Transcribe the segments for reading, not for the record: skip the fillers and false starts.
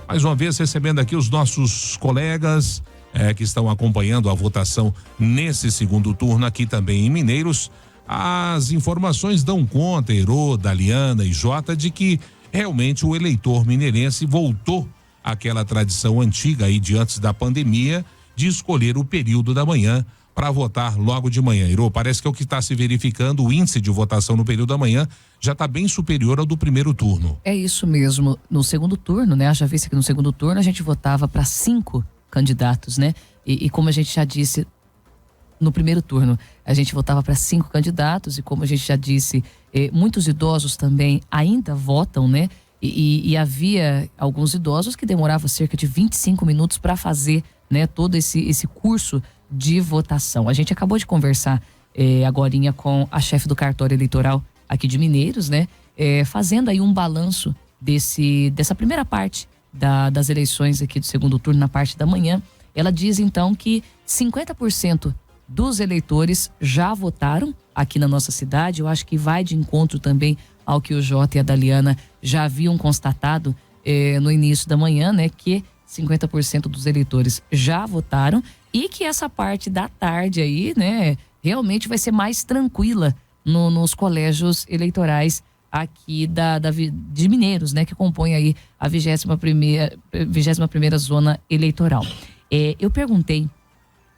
Mais uma vez recebendo aqui os nossos colegas que estão acompanhando a votação nesse segundo turno aqui também em Mineiros. As informações dão conta, Herô, Daliana e Jota, de que realmente o eleitor mineirense voltou àquela tradição antiga aí de antes da pandemia de escolher o período da manhã para votar logo de manhã. Herô, parece que é o que está se verificando, o índice de votação no período da manhã já está bem superior ao do primeiro turno. É isso mesmo. No segundo turno, né? Já visto que no segundo turno a gente votava para 5 candidatos, né? E como a gente já disse, no primeiro turno a gente votava para 5 candidatos e como a gente já disse, muitos idosos também ainda votam, né? E havia alguns idosos que demoravam cerca de 25 minutos para fazer, né, todo esse curso de votação. A gente acabou de conversar agorinha com a chefe do cartório eleitoral aqui de Mineiros, né? Fazendo aí um balanço dessa primeira parte das eleições aqui do segundo turno na parte da manhã. Ela diz então que 50% dos eleitores já votaram aqui na nossa cidade. Eu acho que vai de encontro também ao que o Jota e a Daliana já haviam constatado no início da manhã, né? Que 50% dos eleitores já votaram e que essa parte da tarde aí, né? Realmente vai ser mais tranquila nos colégios eleitorais aqui de Mineiros, né? Que compõe aí a 21ª zona eleitoral. Eu perguntei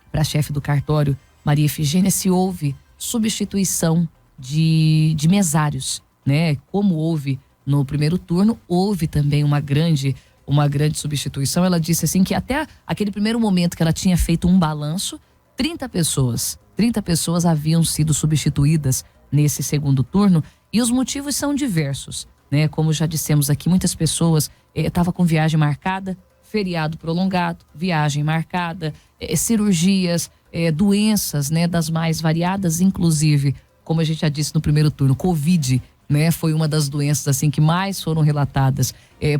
para a chefe do cartório, Maria Efigênia, se houve substituição de mesários, né? Como houve no primeiro turno, houve também uma grande substituição. Ela disse assim que até aquele primeiro momento que ela tinha feito um balanço, 30 pessoas haviam sido substituídas nesse segundo turno e os motivos são diversos, né? Como já dissemos aqui, muitas pessoas estavam com viagem marcada, feriado prolongado, viagem marcada, cirurgias, doenças, né? Das mais variadas, inclusive, como a gente já disse no primeiro turno, Covid, né? Foi uma das doenças assim que mais foram relatadas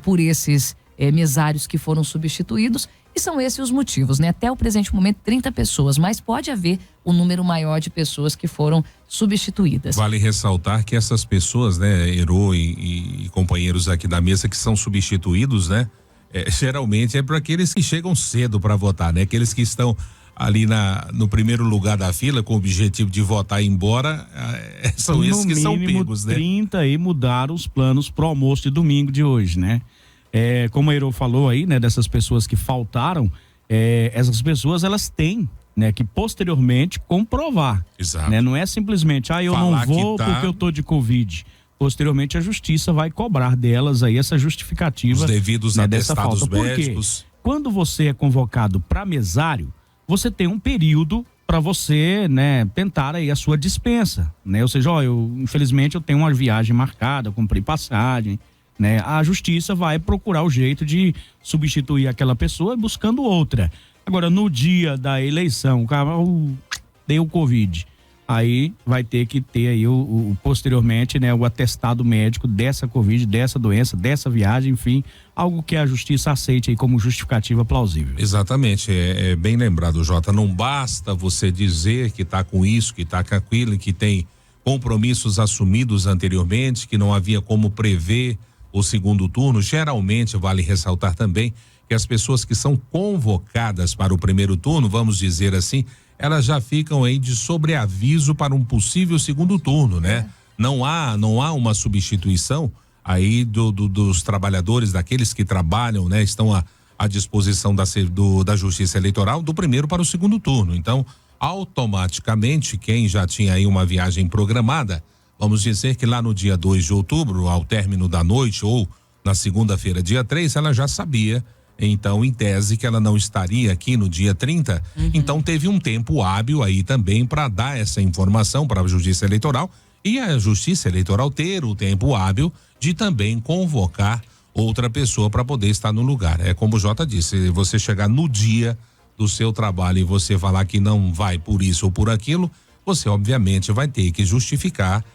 por esses mesários que foram substituídos. E são esses os motivos, né? Até o presente momento, 30 pessoas, mas pode haver um número maior de pessoas que foram substituídas. Vale ressaltar que essas pessoas, né, Herô e companheiros aqui da mesa que são substituídos, né? Geralmente é para aqueles que chegam cedo para votar, né? Aqueles que estão ali no primeiro lugar da fila com o objetivo de votar e ir embora, são esses que são pegos, né? 30 aí mudaram os planos pro almoço de domingo de hoje, né? Como a Herô falou aí, né, dessas pessoas que faltaram, essas pessoas elas têm, né, que posteriormente comprovar. Exato. Né? Não é simplesmente, eu falar não vou porque eu tô de Covid. Posteriormente a justiça vai cobrar delas aí essa justificativa. Os devidos, né, atestados médicos. Porque quando você é convocado para mesário, você tem um período para você, né, tentar aí a sua dispensa, né? Ou seja, infelizmente eu tenho uma viagem marcada, comprei passagem, né? A justiça vai procurar o jeito de substituir aquela pessoa buscando outra. Agora, no dia da eleição, o cara deu Covid, aí vai ter que ter aí posteriormente, né, o atestado médico dessa Covid, dessa doença, dessa viagem, enfim, algo que a justiça aceite aí como justificativa plausível. Exatamente, é bem lembrado, Jota, não basta você dizer que está com isso, que está com aquilo, que tem compromissos assumidos anteriormente, que não havia como prever o segundo turno. Geralmente vale ressaltar também que as pessoas que são convocadas para o primeiro turno, vamos dizer assim, elas já ficam aí de sobreaviso para um possível segundo turno, né? Não há uma substituição aí dos trabalhadores, daqueles que trabalham, né? Estão à disposição da Justiça Eleitoral do primeiro para o segundo turno. Então, automaticamente, quem já tinha aí uma viagem programada, vamos dizer que lá no dia 2 de outubro, ao término da noite ou na segunda-feira, dia 3, ela já sabia, então, em tese, que ela não estaria aqui no dia 30. Então, teve um tempo hábil aí também para dar essa informação para a Justiça Eleitoral e a Justiça Eleitoral ter o tempo hábil de também convocar outra pessoa para poder estar no lugar. É como o Jota disse, se você chegar no dia do seu trabalho e você falar que não vai por isso ou por aquilo, você obviamente vai ter que justificar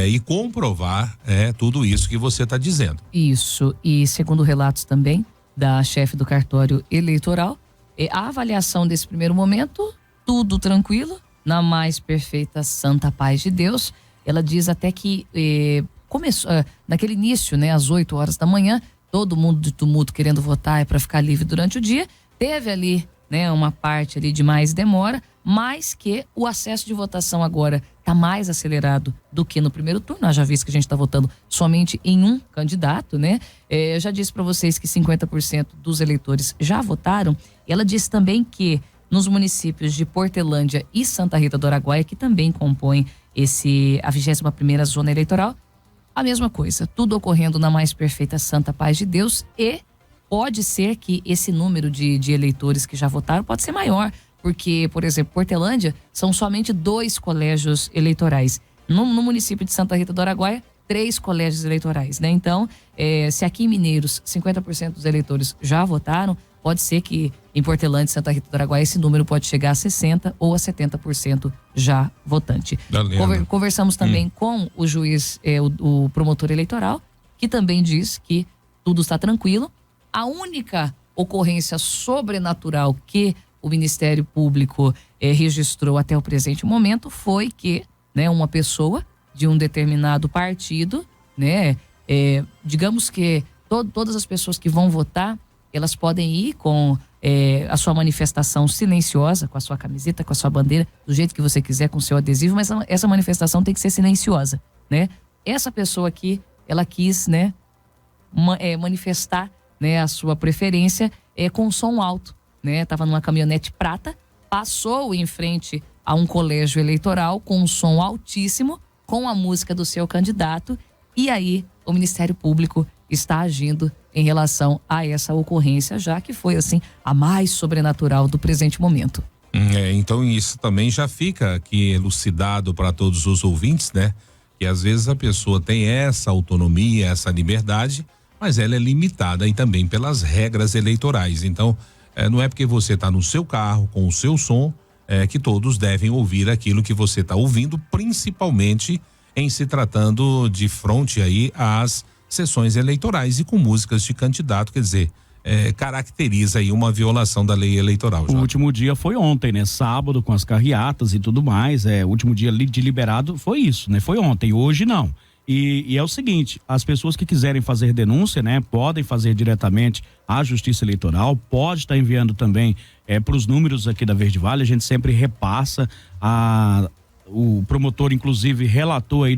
e comprovar tudo isso que você está dizendo. Isso, e segundo relatos também da chefe do cartório eleitoral, a avaliação desse primeiro momento, tudo tranquilo, na mais perfeita santa paz de Deus. Ela diz até que começou, naquele início, né, às 8 horas da manhã, todo mundo de tumulto querendo votar é para ficar livre durante o dia. Teve ali, né, uma parte ali de mais demora, mas que o acesso de votação agora está mais acelerado do que no primeiro turno. Já visto que a gente está votando somente em um candidato, né? Eu já disse para vocês que 50% dos eleitores já votaram. E ela disse também que nos municípios de Portelândia e Santa Rita do Araguaia, que também compõem a 21ª zona eleitoral, a mesma coisa, tudo ocorrendo na mais perfeita santa paz de Deus, e pode ser que esse número de eleitores que já votaram pode ser maior, porque, por exemplo, Portelândia são somente 2 colégios eleitorais. No município de Santa Rita do Araguaia, 3 colégios eleitorais, né? Então, se aqui em Mineiros 50% dos eleitores já votaram, pode ser que em Portelândia e Santa Rita do Araguaia esse número pode chegar a 60% ou a 70% já votante. Conversamos também com o juiz, o promotor eleitoral, que também diz que tudo está tranquilo. A única ocorrência sobrenatural que o Ministério Público registrou até o presente momento foi que, né, uma pessoa de um determinado partido, né, digamos que todas as pessoas que vão votar, elas podem ir com a sua manifestação silenciosa, com a sua camiseta, com a sua bandeira, do jeito que você quiser, com o seu adesivo, mas essa manifestação tem que ser silenciosa, né? Essa pessoa aqui, ela quis, né, manifestar, né, a sua preferência com som alto, né? Tava numa caminhonete prata, passou em frente a um colégio eleitoral com um som altíssimo, com a música do seu candidato, e aí o Ministério Público está agindo em relação a essa ocorrência, já que foi assim a mais sobrenatural do presente momento. Então isso também já fica aqui elucidado para todos os ouvintes, né? Que às vezes a pessoa tem essa autonomia, essa liberdade, mas ela é limitada aí também pelas regras eleitorais. Então, não é porque você está no seu carro com o seu som que todos devem ouvir aquilo que você está ouvindo, principalmente em se tratando de frente aí às sessões eleitorais e com músicas de candidato, quer dizer, caracteriza aí uma violação da lei eleitoral. O último dia foi ontem, né? Sábado, com as carreatas e tudo mais, o último dia de liberado foi isso, né? Foi ontem, hoje não. E é o seguinte, as pessoas que quiserem fazer denúncia, né, podem fazer diretamente à Justiça Eleitoral, pode estar enviando também para os números aqui da Verde Vale, a gente sempre repassa. O promotor inclusive relatou aí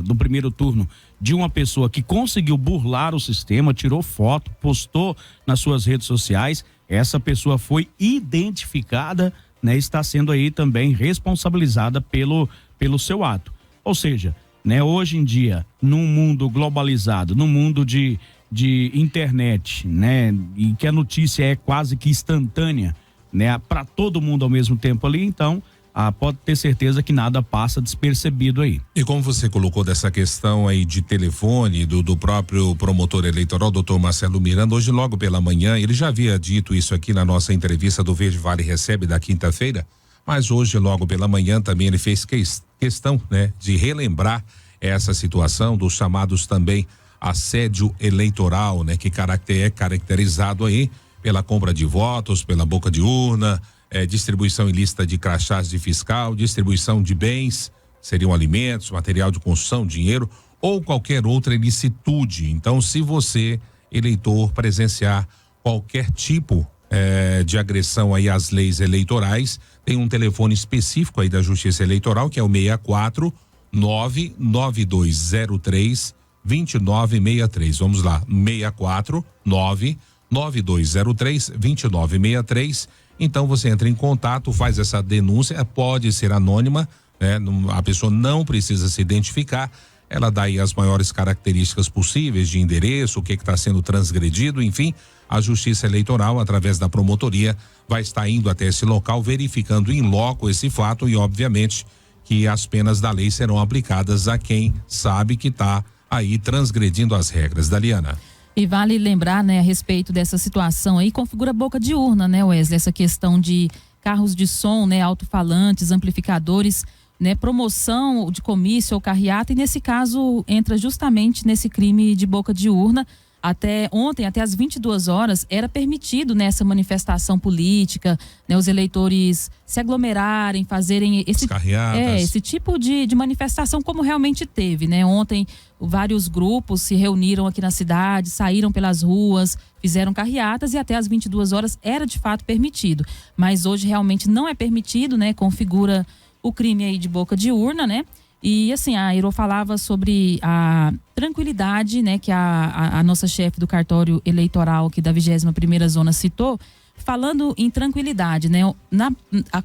do primeiro turno de uma pessoa que conseguiu burlar o sistema, tirou foto, postou nas suas redes sociais. Essa pessoa foi identificada, né, está sendo aí também responsabilizada pelo seu ato. Ou seja, né, hoje em dia, num mundo globalizado, num mundo de internet, né, e que a notícia é quase que instantânea, né, para todo mundo ao mesmo tempo ali, então pode ter certeza que nada passa despercebido aí. E como você colocou dessa questão aí de telefone do próprio promotor eleitoral, doutor Marcelo Miranda, hoje logo pela manhã, ele já havia dito isso aqui na nossa entrevista do Verde Vale Recebe da quinta-feira, mas hoje logo pela manhã também ele fez questão, né, de relembrar essa situação dos chamados também assédio eleitoral, né, que é caracterizado aí pela compra de votos, pela boca de urna, distribuição ilícita de crachás de fiscal, distribuição de bens, seriam alimentos, material de construção, dinheiro ou qualquer outra ilicitude. Então, se você, eleitor, presenciar qualquer tipo de agressão aí às leis eleitorais, tem um telefone específico aí da Justiça Eleitoral, que é o 64 99203 2963. Vamos lá, 64 99203 2963. Então você entra em contato, faz essa denúncia, pode ser anônima, né? A pessoa não precisa se identificar, ela dá aí as maiores características possíveis de endereço, o que está sendo transgredido, enfim, a Justiça Eleitoral, através da promotoria, vai estar indo até esse local, verificando em loco esse fato e, obviamente, que as penas da lei serão aplicadas a quem sabe que está aí transgredindo as regras. Daliana. E vale lembrar, né, a respeito dessa situação aí, configura boca de urna, né, Wesley, essa questão de carros de som, né, alto-falantes, amplificadores, né, promoção de comício ou carreata, e nesse caso entra justamente nesse crime de boca de urna. Até ontem, até às 22 horas, era permitido nessa manifestação política, né, os eleitores se aglomerarem, fazerem esse tipo de manifestação como realmente teve, né? Ontem, vários grupos se reuniram aqui na cidade, saíram pelas ruas, fizeram carreatas e até às 22 horas era de fato permitido. Mas hoje realmente não é permitido, né? Configura o crime aí de boca de urna, né? E assim, a Airo falava sobre a tranquilidade, né, que a nossa chefe do cartório eleitoral aqui da 21ª Zona citou, falando em tranquilidade, né?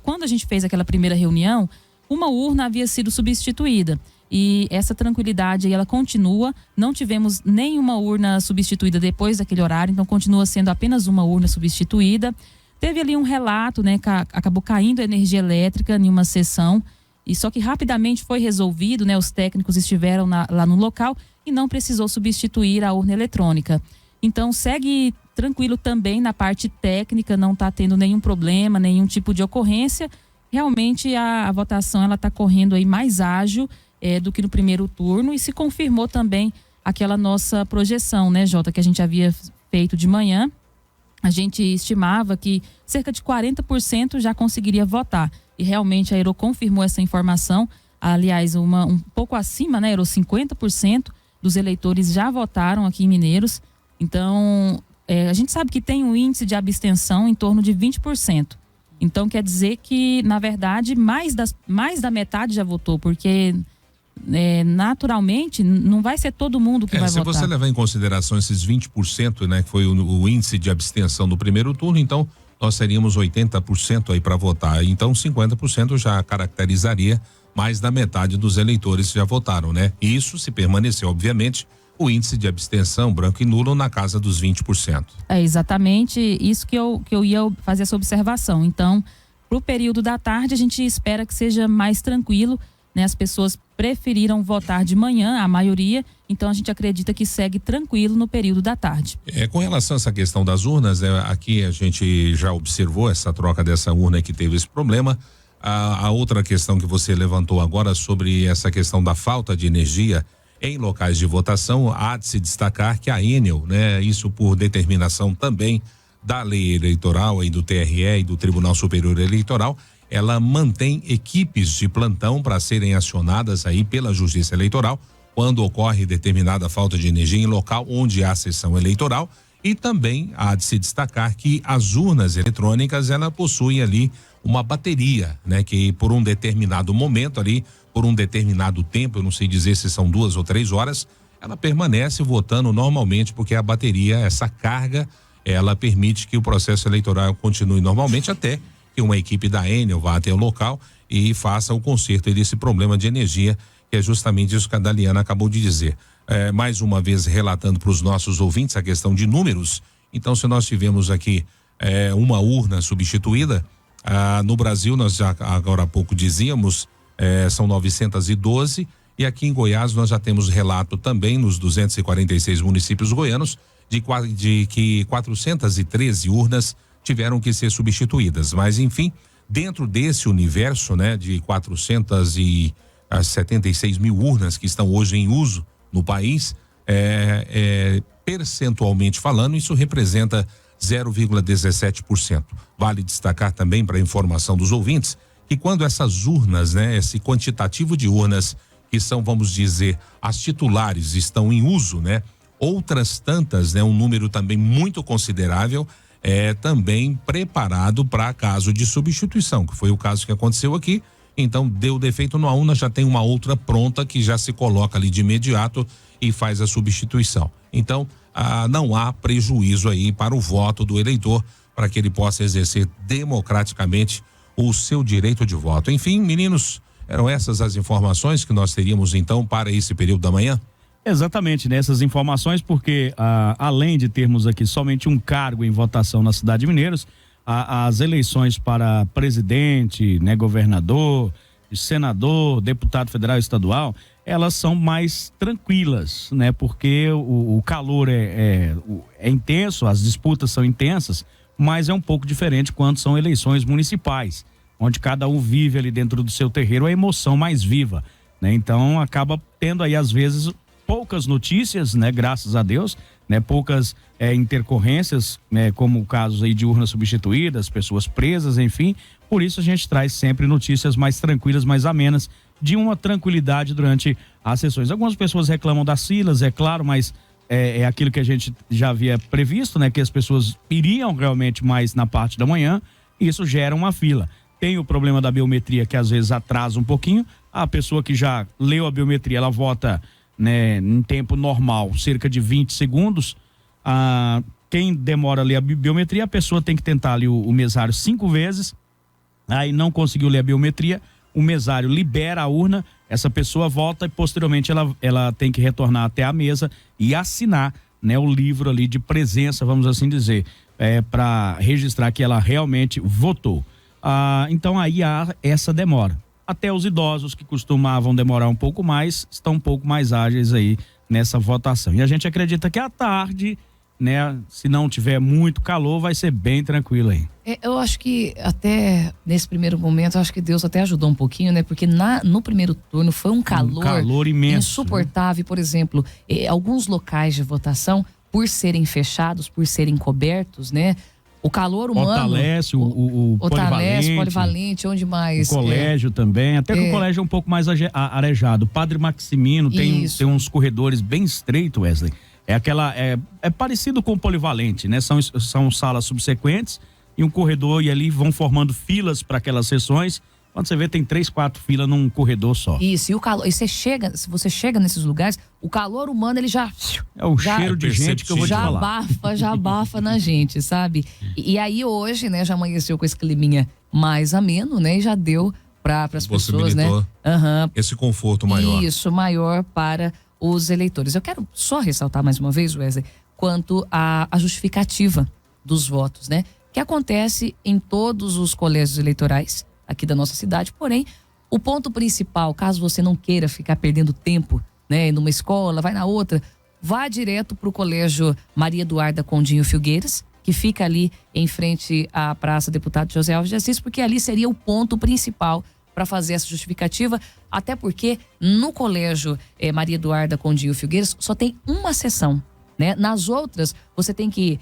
Quando a gente fez aquela primeira reunião, uma urna havia sido substituída. E essa tranquilidade aí, ela continua. Não tivemos nenhuma urna substituída depois daquele horário, então continua sendo apenas uma urna substituída. Teve ali um relato, né, que acabou caindo a energia elétrica em uma sessão. E só que rapidamente foi resolvido, né? Os técnicos estiveram lá no local e não precisou substituir a urna eletrônica. Então segue tranquilo também na parte técnica, não está tendo nenhum problema, nenhum tipo de ocorrência. Realmente a votação ela está correndo aí mais ágil do que no primeiro turno e se confirmou também aquela nossa projeção, né, Jota, que a gente havia feito de manhã. A gente estimava que cerca de 40% já conseguiria votar. E realmente a Aero confirmou essa informação. Aliás, um pouco acima, né? Aero 50% dos eleitores já votaram aqui em Mineiros. Então, a gente sabe que tem um índice de abstenção em torno de 20%. Então, quer dizer que, na verdade, mais da metade já votou, porque naturalmente não vai ser todo mundo que vai votar. Se você levar em consideração esses 20%, né, que foi o índice de abstenção do primeiro turno, então nós teríamos 80% aí para votar. Então 50% já caracterizaria mais da metade dos eleitores que já votaram, né? E isso se permanecer, obviamente, o índice de abstenção branco e nulo na casa dos 20%. É exatamente isso que eu ia fazer essa observação. Então, para o período da tarde, a gente espera que seja mais tranquilo, né? As pessoas preferiram votar de manhã, a maioria, então a gente acredita que segue tranquilo no período da tarde. Com relação a essa questão das urnas, aqui a gente já observou essa troca dessa urna que teve esse problema. A outra questão que você levantou agora sobre essa questão da falta de energia em locais de votação, há de se destacar que a Enel, né, isso por determinação também da lei eleitoral e do TRE e do Tribunal Superior Eleitoral, ela mantém equipes de plantão para serem acionadas aí pela Justiça Eleitoral quando ocorre determinada falta de energia em local onde há sessão eleitoral. E também há de se destacar que as urnas eletrônicas, ela possuem ali uma bateria, né? Que por um determinado momento ali, por um determinado tempo, eu não sei dizer se são 2 ou 3 horas, ela permanece votando normalmente, porque a bateria, essa carga, ela permite que o processo eleitoral continue normalmente até que uma equipe da Enel vá até o local e faça o conserto desse problema de energia, que é justamente isso que a Daliana acabou de dizer. Mais uma vez relatando para os nossos ouvintes a questão de números. Então, se nós tivemos aqui uma urna substituída, no Brasil, nós já agora há pouco dizíamos, são 912, e aqui em Goiás nós já temos relato também nos 246 municípios goianos de que 413 urnas tiveram que ser substituídas. Mas, enfim, dentro desse universo, né, de 476 mil urnas que estão hoje em uso no país, percentualmente falando, isso representa 0,17%. Vale destacar também, para a informação dos ouvintes, que quando essas urnas, né, esse quantitativo de urnas que são, vamos dizer, as titulares estão em uso, né, outras tantas, né, um número também muito considerável, também preparado para caso de substituição, que foi o caso que aconteceu aqui. Então, deu defeito numa urna, já tem uma outra pronta que já se coloca ali de imediato e faz a substituição. Então, não há prejuízo aí para o voto do eleitor, para que ele possa exercer democraticamente o seu direito de voto. Enfim, meninos, eram essas as informações que nós teríamos então para esse período da manhã? Exatamente, nessas informações, porque além de termos aqui somente um cargo em votação na cidade de Mineiros, as eleições para presidente, né, governador, senador, deputado federal e estadual, elas são mais tranquilas, né? Porque o calor é intenso, as disputas são intensas, mas é um pouco diferente quando são eleições municipais, onde cada um vive ali dentro do seu terreiro a emoção mais viva, né? Então acaba tendo aí às vezes poucas notícias, né? Graças a Deus, né? Poucas intercorrências, né? Como casos aí de urnas substituídas, pessoas presas, enfim. Por isso a gente traz sempre notícias mais tranquilas, mais amenas, de uma tranquilidade durante as sessões. Algumas pessoas reclamam das filas, é claro, mas é aquilo que a gente já havia previsto, né? Que as pessoas iriam realmente mais na parte da manhã, e isso gera uma fila. Tem o problema da biometria, que às vezes atrasa um pouquinho. A pessoa que já leu a biometria, ela vota, né, em tempo normal, cerca de 20 segundos. Quem demora a ler a biometria, a pessoa tem que tentar ler o mesário 5 vezes, aí não conseguiu ler a biometria, o mesário libera a urna, essa pessoa volta e posteriormente ela tem que retornar até a mesa e assinar, né, o livro ali de presença, vamos assim dizer, para registrar que ela realmente votou. Então aí há essa demora. Até os idosos, que costumavam demorar um pouco mais, estão um pouco mais ágeis aí nessa votação. E a gente acredita que à tarde, né, se não tiver muito calor, vai ser bem tranquilo aí. Eu acho que até nesse primeiro momento, eu acho que Deus até ajudou um pouquinho, né? Porque no primeiro turno foi um calor imenso, insuportável. Né? Por exemplo, alguns locais de votação, por serem fechados, por serem cobertos, né? O calor humano. O polivalente, onde mais? O colégio também, até que o colégio é um pouco mais arejado. Padre Maximino tem uns corredores bem estreitos, Wesley. É parecido com o polivalente, né? São salas subsequentes e um corredor, e ali vão formando filas para aquelas sessões. Quando você vê, tem 3, 4 filas num corredor só. Isso, e o calor, se você chega nesses lugares, o calor humano, ele já... É o cheiro de gente que eu vou te falar. Já abafa na gente, sabe? E aí hoje, né, já amanheceu com esse climinha mais ameno, né? E já deu para as pessoas, né? Esse conforto maior. Isso, maior para os eleitores. Eu quero só ressaltar mais uma vez, Wesley, quanto à justificativa dos votos, né? Que acontece em todos os colégios eleitorais aqui da nossa cidade, porém, o ponto principal, caso você não queira ficar perdendo tempo, né, numa escola, vai na outra, vá direto para o Colégio Maria Eduarda Condinho Filgueiras, que fica ali em frente à Praça Deputado José Alves de Assis, porque ali seria o ponto principal para fazer essa justificativa, até porque no Colégio Maria Eduarda Condinho Filgueiras só tem uma sessão, né? Nas outras, você tem que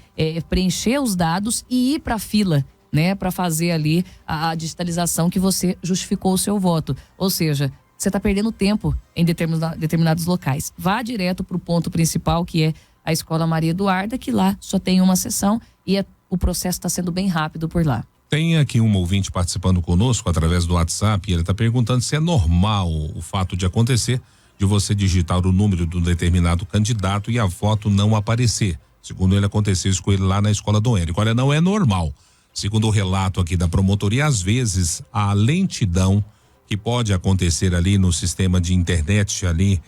preencher os dados e ir para a fila, né, para fazer ali a digitalização que você justificou o seu voto. Ou seja, você está perdendo tempo em determinados locais. Vá direto para o ponto principal, que é a Escola Maria Eduarda, que lá só tem uma sessão e o processo está sendo bem rápido por lá. Tem aqui um ouvinte participando conosco através do WhatsApp, e ele está perguntando se é normal o fato de acontecer de você digitar o número de um determinado candidato e a foto não aparecer. Segundo ele, aconteceu isso com ele lá na Escola do Érico. Olha, não é normal. Segundo o relato aqui da promotoria, às vezes a lentidão que pode acontecer ali no sistema de internet ali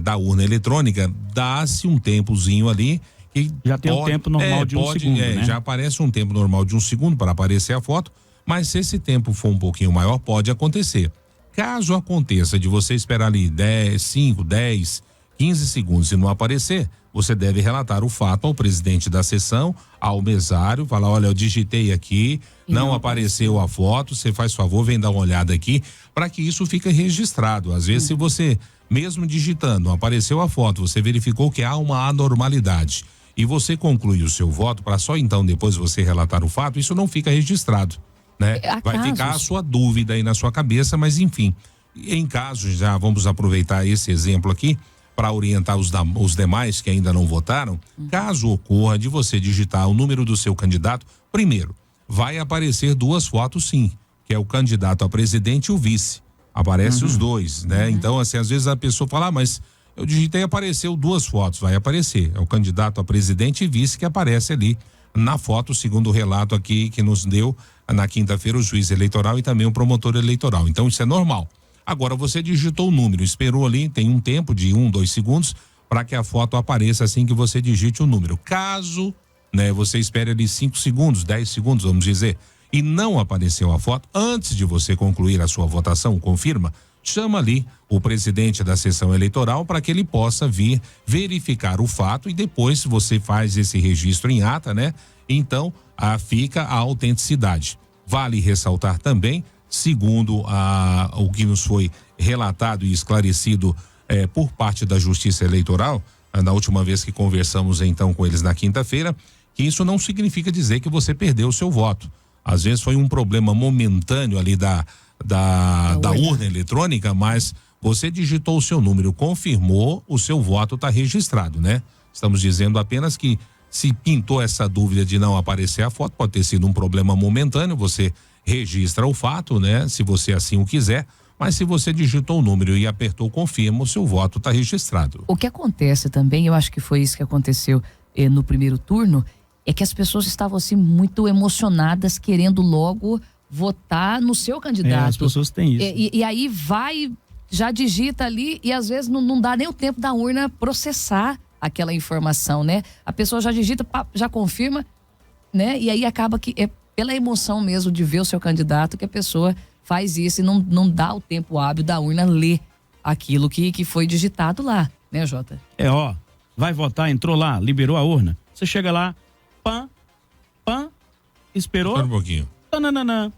da urna eletrônica, dá-se um tempozinho ali e já tem um tempo normal de um segundo, né? Já aparece um tempo normal de 1 segundo para aparecer a foto, mas se esse tempo for um pouquinho maior, pode acontecer. Caso aconteça de você esperar ali 5, 10, 15 segundos e não aparecer, você deve relatar o fato ao presidente da sessão, ao mesário, falar: olha, eu digitei aqui, não apareceu a foto, você faz favor, vem dar uma olhada aqui, para que isso fique registrado. Às vezes, se você, mesmo digitando, não apareceu a foto, você verificou que há uma anormalidade e você conclui o seu voto, para só então depois você relatar o fato, isso não fica registrado, né? Vai ficar a sua dúvida aí na sua cabeça, mas enfim, em caso, já vamos aproveitar esse exemplo aqui para orientar os demais que ainda não votaram. Caso ocorra de você digitar o número do seu candidato, primeiro, vai aparecer 2 fotos sim, que é o candidato a presidente e o vice. Aparece os dois, né? Então, assim, às vezes a pessoa fala: mas eu digitei e apareceu 2 fotos. Vai aparecer. É o candidato a presidente e vice que aparece ali na foto, segundo o relato aqui que nos deu na quinta-feira o juiz eleitoral e também o promotor eleitoral. Então, isso é normal. Agora, você digitou o número, esperou ali, tem um tempo de 1, 2 segundos para que a foto apareça assim que você digite o número. Caso, né, você espere ali 5 segundos, 10 segundos, vamos dizer, e não apareceu a foto, antes de você concluir a sua votação, confirma, chama ali o presidente da sessão eleitoral para que ele possa vir verificar o fato e depois você faz esse registro em ata, né? Então, fica a autenticidade. Vale ressaltar também, segundo o que nos foi relatado e esclarecido por parte da Justiça Eleitoral, na última vez que conversamos então com eles na quinta-feira, que isso não significa dizer que você perdeu o seu voto. Às vezes foi um problema momentâneo ali da urna eletrônica, mas você digitou o seu número, confirmou, o seu voto está registrado, né? Estamos dizendo apenas que se pintou essa dúvida de não aparecer a foto, pode ter sido um problema momentâneo, você registra o fato, né? Se você assim o quiser, mas se você digitou o número e apertou confirma, o seu voto está registrado. O que acontece também, eu acho que foi isso que aconteceu no primeiro turno, é que as pessoas estavam assim muito emocionadas, querendo logo votar no seu candidato. As pessoas têm isso. E aí vai, já digita ali e às vezes não dá nem o tempo da urna processar aquela informação, né? A pessoa já digita, já confirma, né? E aí acaba que é pela emoção mesmo de ver o seu candidato que a pessoa faz isso e não dá o tempo hábil da urna ler aquilo que foi digitado lá, né, Jota? Vai votar, entrou lá, liberou a urna. Você chega lá, esperou. Espera um pouquinho. Tananana.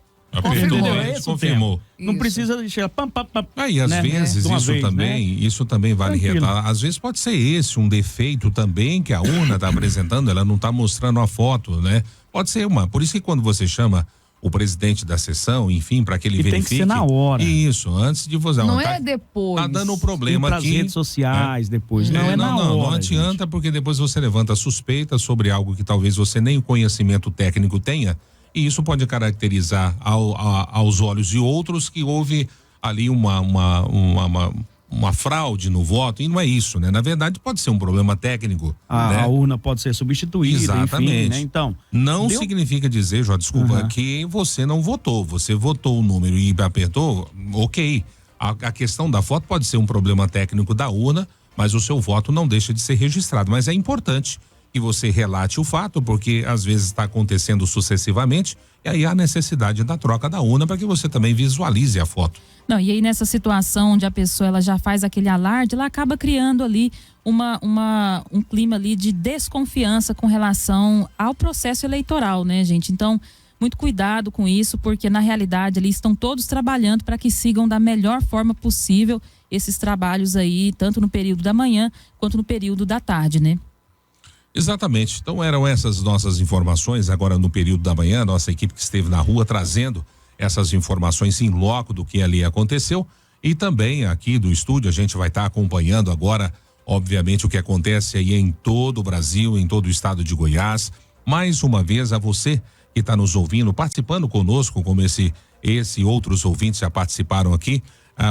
Confirmou. Não precisa chegar Aí às vezes isso também vale retar. Às vezes pode ser esse um defeito também que a urna está apresentando, ela não está mostrando a foto, né? Pode ser por isso que quando você chama o presidente da sessão, enfim, para que ele verifique. Tem que ser na hora. Isso, antes de você. Não é depois. Tá dando um problema aqui. Nas redes sociais depois. Não adianta, porque depois você levanta suspeita sobre algo que talvez você nem o conhecimento técnico tenha. E isso pode caracterizar aos olhos de outros que houve ali uma fraude no voto, e não é isso, né? Na verdade, pode ser um problema técnico. A urna pode ser substituída, exatamente. Enfim, né? Então, não significa dizer, desculpa, que você não votou. Você votou o número e apertou, ok. A questão da foto pode ser um problema técnico da urna, mas o seu voto não deixa de ser registrado. Mas é importante que você relate o fato, porque às vezes está acontecendo sucessivamente, e aí há necessidade da troca da urna para que você também visualize a foto. Não, e aí nessa situação onde a pessoa ela já faz aquele alarde, ela acaba criando ali um clima ali de desconfiança com relação ao processo eleitoral, né, gente? Então, muito cuidado com isso, porque na realidade ali estão todos trabalhando para que sigam da melhor forma possível esses trabalhos aí, tanto no período da manhã quanto no período da tarde, né? Exatamente. Então eram essas nossas informações agora no período da manhã, nossa equipe que esteve na rua trazendo essas informações em loco do que ali aconteceu, e também aqui do estúdio a gente vai estar acompanhando agora, obviamente, o que acontece aí em todo o Brasil, em todo o estado de Goiás. Mais uma vez a você que está nos ouvindo, participando conosco, como esse e outros ouvintes já participaram aqui,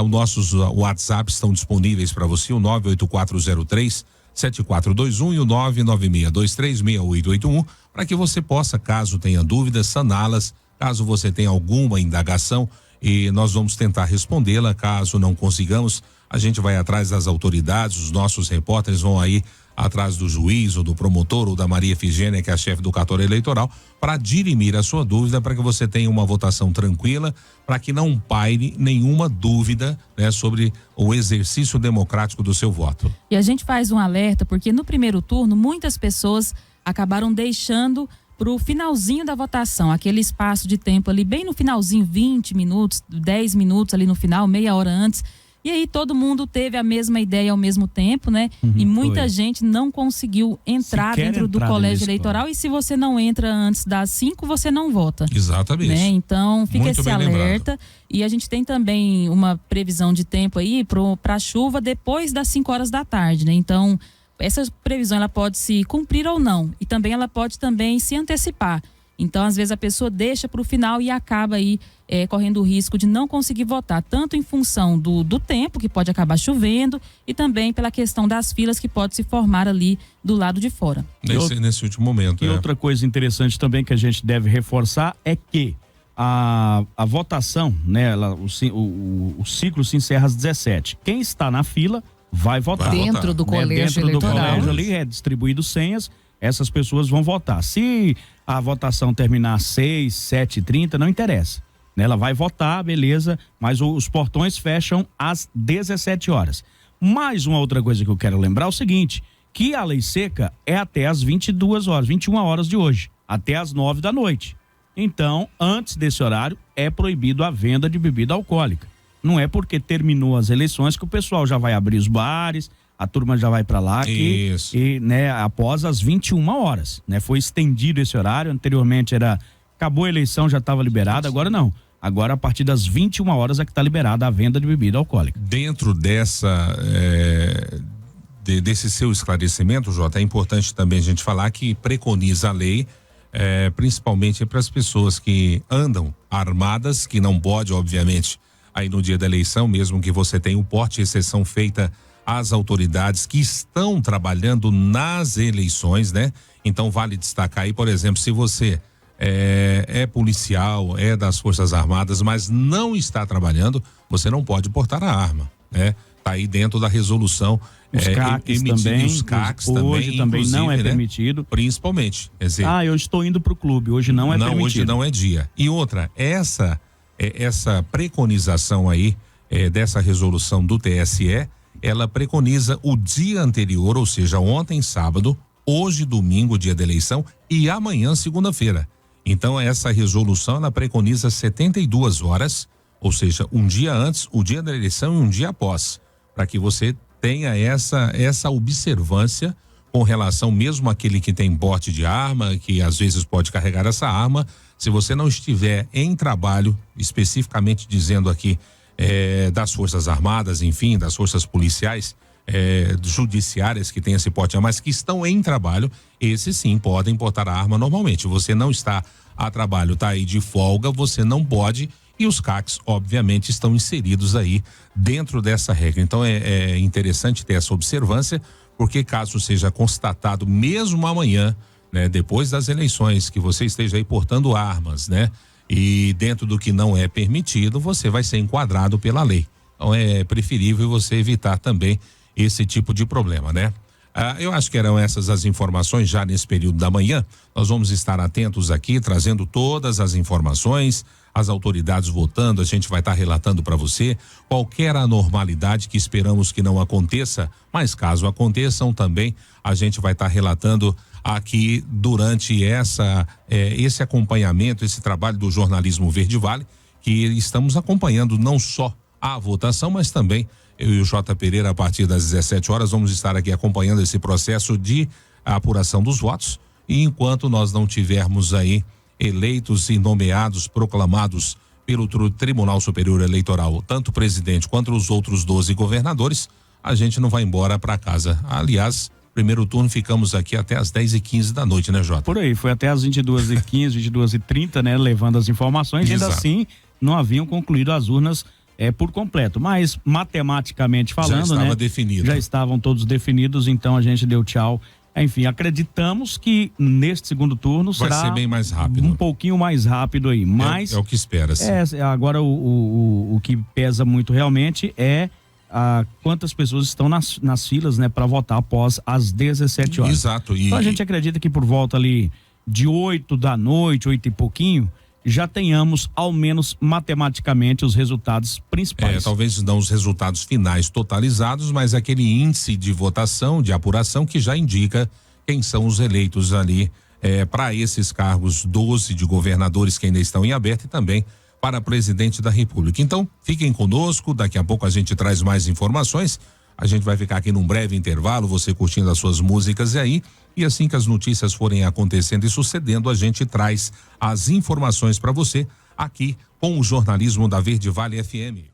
os nossos WhatsApp estão disponíveis para você, o 98403-7421 e o 996236881, para que você possa, caso tenha dúvidas, saná-las, caso você tenha alguma indagação, e nós vamos tentar respondê-la. Caso não consigamos, a gente vai atrás das autoridades, os nossos repórteres vão aí atrás do juiz ou do promotor ou da Maria Efigênia, que é a chefe do cartório eleitoral, para dirimir a sua dúvida, para que você tenha uma votação tranquila, para que não paire nenhuma dúvida, né, sobre o exercício democrático do seu voto. E a gente faz um alerta, porque no primeiro turno muitas pessoas acabaram deixando pro finalzinho da votação, aquele espaço de tempo ali bem no finalzinho, 20 minutos, 10 minutos ali no final, meia hora antes. E aí todo mundo teve a mesma ideia ao mesmo tempo, né? E muita gente não conseguiu entrar dentro do colégio eleitoral. E se você não entra antes das 5, você não vota. Exatamente. Né? Então fica Muito esse alerta. E a gente tem também uma previsão de tempo aí para chuva depois das 5 horas da tarde, né? Então essa previsão ela pode se cumprir ou não. E também ela pode também se antecipar. Então, às vezes, a pessoa deixa para o final e acaba aí correndo o risco de não conseguir votar, tanto em função do tempo, que pode acabar chovendo, e também pela questão das filas que pode se formar ali do lado de fora. Nesse último momento. E outra coisa interessante também que a gente deve reforçar é que a votação, né, o ciclo se encerra às 17. Quem está na fila vai votar. Dentro do colégio eleitoral. Dentro do colégio ali é distribuído senhas, essas pessoas vão votar. Se a votação terminar às 6, 7h30, não interessa. Ela vai votar, beleza, mas os portões fecham às 17 horas. Mais uma outra coisa que eu quero lembrar é o seguinte, que a lei seca é até às 22 horas, 21 horas de hoje, até às 9 da noite. Então, antes desse horário, é proibido a venda de bebida alcoólica. Não é porque terminou as eleições que o pessoal já vai abrir os bares, a turma já vai para lá Isso. né, após as 21 horas, né? Foi estendido esse horário, anteriormente acabou a eleição, já estava liberado, agora não. Agora, a partir das 21 horas é que está liberada a venda de bebida alcoólica. Dentro desse seu esclarecimento, Jota, é importante também a gente falar que preconiza a lei, principalmente para as pessoas que andam armadas, que não pode, obviamente, aí no dia da eleição, mesmo que você tenha o porte, exceção feita às autoridades que estão trabalhando nas eleições, né? Então, vale destacar aí, por exemplo, se você é policial, é das Forças Armadas, mas não está trabalhando, você não pode portar a arma, né? Tá aí dentro da resolução. Os CACs também, os CACs hoje também não é permitido. Principalmente. Eu estou indo para o clube, hoje não é permitido. Não, hoje não é dia. E outra, essa preconização aí, dessa resolução do TSE, ela preconiza o dia anterior, ou seja, ontem, sábado, hoje, domingo, dia da eleição, e amanhã, segunda-feira. Então, essa resolução, ela preconiza 72 horas, ou seja, um dia antes, o dia da eleição e um dia após, para que você tenha essa observância com relação mesmo àquele que tem porte de arma, que às vezes pode carregar essa arma, se você não estiver em trabalho, especificamente dizendo aqui das Forças Armadas, enfim, das forças policiais, judiciárias que têm esse porte de arma, mas que estão em trabalho, esses sim podem portar a arma normalmente. Você não está a trabalho, está aí de folga, você não pode. E os CACs, obviamente, estão inseridos aí dentro dessa regra. Então, é interessante ter essa observância, porque caso seja constatado, mesmo amanhã, né, depois das eleições, que você esteja aí portando armas, né, e dentro do que não é permitido, você vai ser enquadrado pela lei. Então, é preferível você evitar também esse tipo de problema, né? Eu acho que eram essas as informações já nesse período da manhã. Nós vamos estar atentos aqui, trazendo todas as informações, as autoridades votando, a gente vai estar relatando para você qualquer anormalidade que esperamos que não aconteça, mas caso aconteçam também, a gente vai estar relatando aqui durante esse acompanhamento, esse trabalho do jornalismo Verde Vale, que estamos acompanhando não só a votação, mas também eu e o Jota Pereira, a partir das 17 horas, vamos estar aqui acompanhando esse processo de apuração dos votos, e enquanto nós não tivermos aí eleitos e nomeados, proclamados pelo Tribunal Superior Eleitoral, tanto o presidente quanto os outros 12 governadores, a gente não vai embora para casa. Aliás, primeiro turno ficamos aqui até as 10h15 da noite, né, Jota? Por aí, foi até as 22h15, 22h30, né, levando as informações. Exato. Ainda assim, não haviam concluído as urnas por completo, mas matematicamente falando, já estava definido. Já estavam todos definidos, então a gente deu tchau. Enfim, acreditamos que neste segundo turno vai ser bem mais rápido. Um pouquinho mais rápido aí, mas... É o que espera-se. Agora o que pesa muito realmente é quantas pessoas estão nas filas, né, para votar após as 17 horas. Exato. Então a gente acredita que por volta ali de 8 da noite, 8 e pouquinho, já tenhamos, ao menos matematicamente, os resultados principais. Talvez não os resultados finais totalizados, mas aquele índice de votação, de apuração, que já indica quem são os eleitos ali para esses cargos 12 de governadores que ainda estão em aberto e também para presidente da República. Então, fiquem conosco, daqui a pouco a gente traz mais informações. A gente vai ficar aqui num breve intervalo, você curtindo as suas músicas e assim que as notícias forem acontecendo e sucedendo, a gente traz as informações para você aqui com o jornalismo da Verde Vale FM.